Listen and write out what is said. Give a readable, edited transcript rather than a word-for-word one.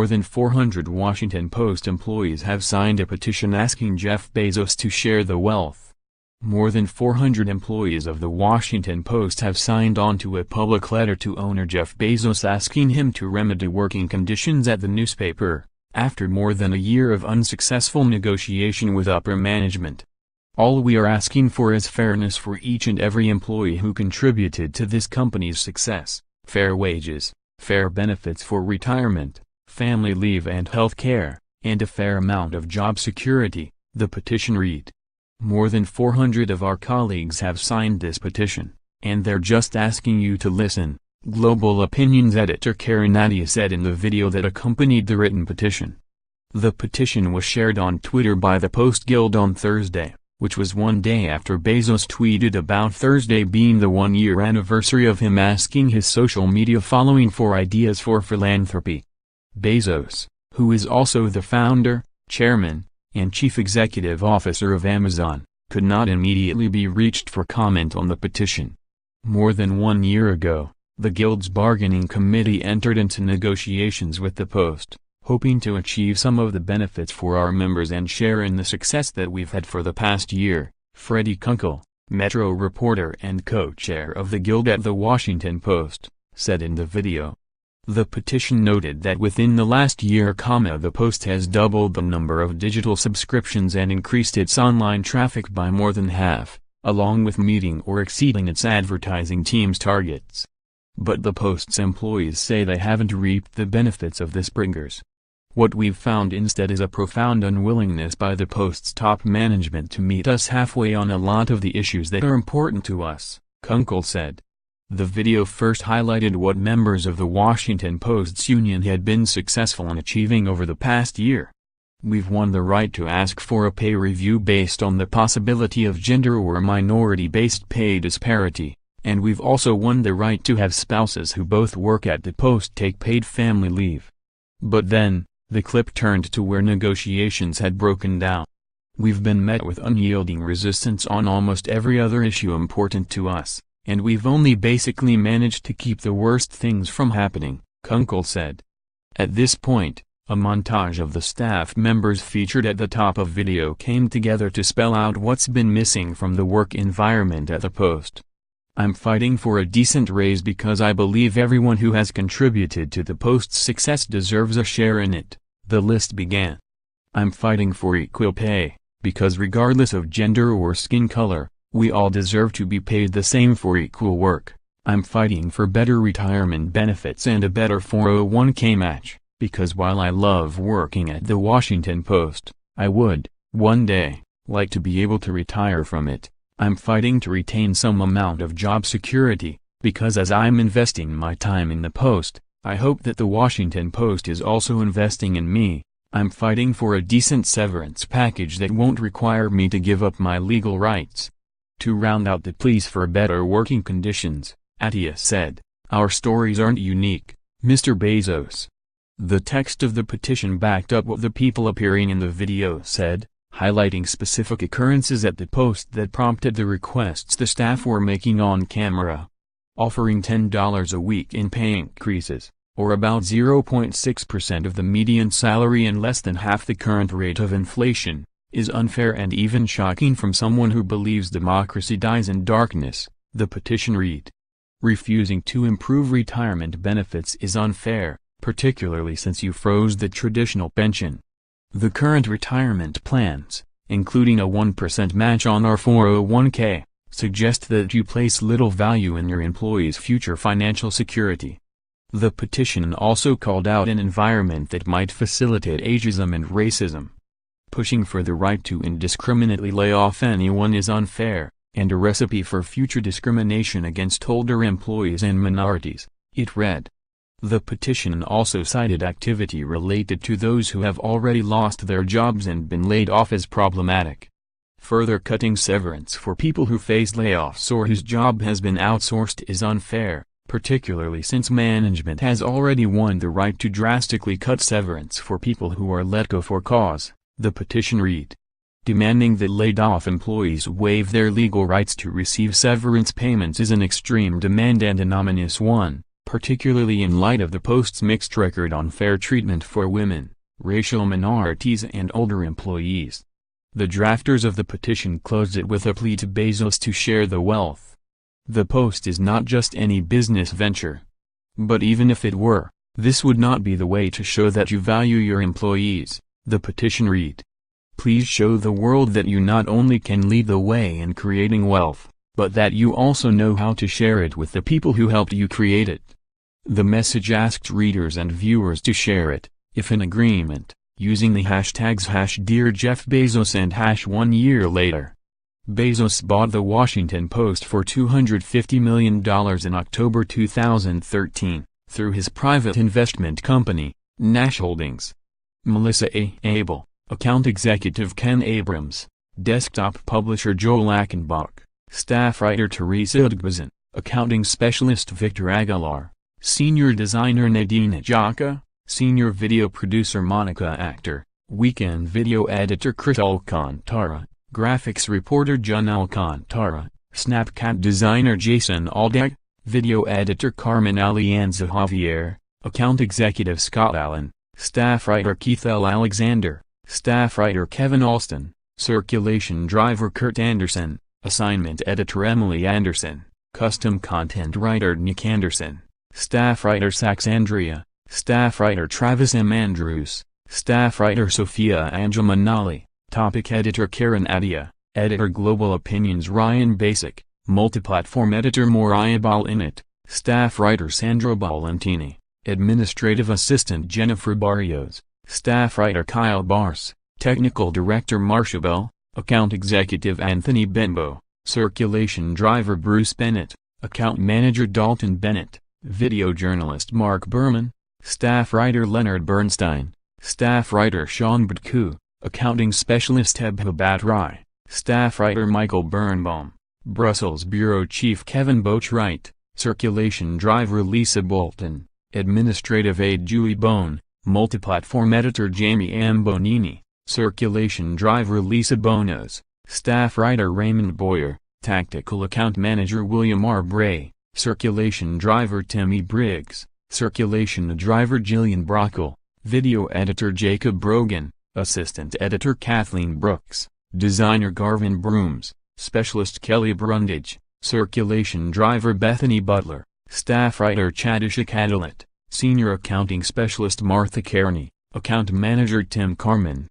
More than 400 Washington Post employees have signed a petition asking Jeff Bezos to share the wealth. More than 400 employees of the Washington Post have signed on to a public letter to owner Jeff Bezos asking him to remedy working conditions at the newspaper, after more than a year of unsuccessful negotiation with upper management. All we are asking for is fairness for each and every employee who contributed to this company's success, fair wages, fair benefits for retirement, family leave and health care, and a fair amount of job security, the petition read. More than 400 of our colleagues have signed this petition, and they're just asking you to listen, Global Opinions editor Karen Nadia said in the video that accompanied the written petition. The petition was shared on Twitter by the Post Guild on Thursday, which was one day after Bezos tweeted about Thursday being the one-year anniversary of him asking his social media following for ideas for philanthropy. Bezos, who is also the founder, chairman, and chief executive officer of Amazon, could not immediately be reached for comment on the petition. More than 1 year ago, the Guild's bargaining committee entered into negotiations with the Post, hoping to achieve some of the benefits for our members and share in the success that we've had for the past year, Freddie Kunkel, Metro reporter and co-chair of the Guild at the Washington Post, said in the video. The petition noted that within the last year, the Post has doubled the number of digital subscriptions and increased its online traffic by more than half, along with meeting or exceeding its advertising team's targets. But the Post's employees say they haven't reaped the benefits of this bringers. What we've found instead is a profound unwillingness by the Post's top management to meet us halfway on a lot of the issues that are important to us, Kunkel said. The video first highlighted what members of the Washington Post's union had been successful in achieving over the past year. We've won the right to ask for a pay review based on the possibility of gender or minority-based pay disparity, and we've also won the right to have spouses who both work at the Post take paid family leave. But then, the clip turned to where negotiations had broken down. We've been met with unyielding resistance on almost every other issue important to us, and we've only basically managed to keep the worst things from happening, Kunkel said. At this point, a montage of the staff members featured at the top of video came together to spell out what's been missing from the work environment at the Post. I'm fighting for a decent raise because I believe everyone who has contributed to the Post's success deserves a share in it, the list began. I'm fighting for equal pay, because regardless of gender or skin color, we all deserve to be paid the same for equal work. I'm fighting for better retirement benefits and a better 401k match, because while I love working at the Washington Post, I would, one day, like to be able to retire from it. I'm fighting to retain some amount of job security, because as I'm investing my time in the Post, I hope that the Washington Post is also investing in me. I'm fighting for a decent severance package that won't require me to give up my legal rights. To round out the pleas for better working conditions, Atia said, "Our stories aren't unique, Mr. Bezos." The text of the petition backed up what the people appearing in the video said, highlighting specific occurrences at the Post that prompted the requests the staff were making on camera. Offering $10 a week in pay increases, or about 0.6% of the median salary and less than half the current rate of inflation, is unfair and even shocking from someone who believes democracy dies in darkness, the petition read. Refusing to improve retirement benefits is unfair, particularly since you froze the traditional pension. The current retirement plans, including a 1% match on our 401k, suggest that you place little value in your employees' future financial security. The petition also called out an environment that might facilitate ageism and racism. Pushing for the right to indiscriminately lay off anyone is unfair, and a recipe for future discrimination against older employees and minorities, it read. The petition also cited activity related to those who have already lost their jobs and been laid off as problematic. Further cutting severance for people who face layoffs or whose job has been outsourced is unfair, particularly since management has already won the right to drastically cut severance for people who are let go for cause, the petition read. Demanding that laid-off employees waive their legal rights to receive severance payments is an extreme demand and an ominous one, particularly in light of the Post's mixed record on fair treatment for women, racial minorities and older employees. The drafters of the petition closed it with a plea to Bezos to share the wealth. The Post is not just any business venture. But even if it were, this would not be the way to show that you value your employees, the petition read. Please show the world that you not only can lead the way in creating wealth, but that you also know how to share it with the people who helped you create it. The message asked readers and viewers to share it, if in agreement, using the hashtags #DearJeffBezos and #1 year later. Bezos bought the Washington Post for $250 million in October 2013, through his private investment company, Nash Holdings. Melissa A. Abel, account executive Ken Abrams, desktop publisher Joel Achenbach, staff writer Teresa Udgbazin, accounting specialist Victor Aguilar, senior designer Nadine Ajaka, senior video producer Monica Actor, weekend video editor Chris Alcantara, graphics reporter John Alcantara, Snapchat designer Jason Aldag, video editor Carmen Alianza Javier, account executive Scott Allen, staff writer Keith L. Alexander, staff writer Kevin Alston, circulation driver Kurt Anderson, assignment editor Emily Anderson, custom content writer Nick Anderson, staff writer Sax Andrea, staff writer Travis M. Andrews, staff writer Sophia Angel Manali, topic editor Karen Adia, editor Global Opinions Ryan Basic, multiplatform editor Moriah Balinit, staff writer Sandro Valentini, administrative assistant Jennifer Barrios, staff writer Kyle Bars, technical director Marcia Bell, account executive Anthony Benbow, circulation driver Bruce Bennett, account manager Dalton Bennett, video journalist Mark Berman, staff writer Leonard Bernstein, staff writer Sean Butku, accounting specialist Hebha Batrai, staff writer Michael Birnbaum, Brussels bureau chief Kevin Boatwright, circulation driver Lisa Bolton, administrative aide Julie Bone, multiplatform editor Jamie M. Bonini, circulation driver Lisa Bonos, staff writer Raymond Boyer, tactical account manager William R. Bray, circulation driver Timmy Briggs, circulation driver Jillian Brockle, video editor Jacob Brogan, assistant editor Kathleen Brooks, designer Garvin Brooms, specialist Kelly Brundage, circulation driver Bethany Butler, staff writer Chadisha Cadillac, senior accounting specialist Martha Kearney, account manager Tim Carmen,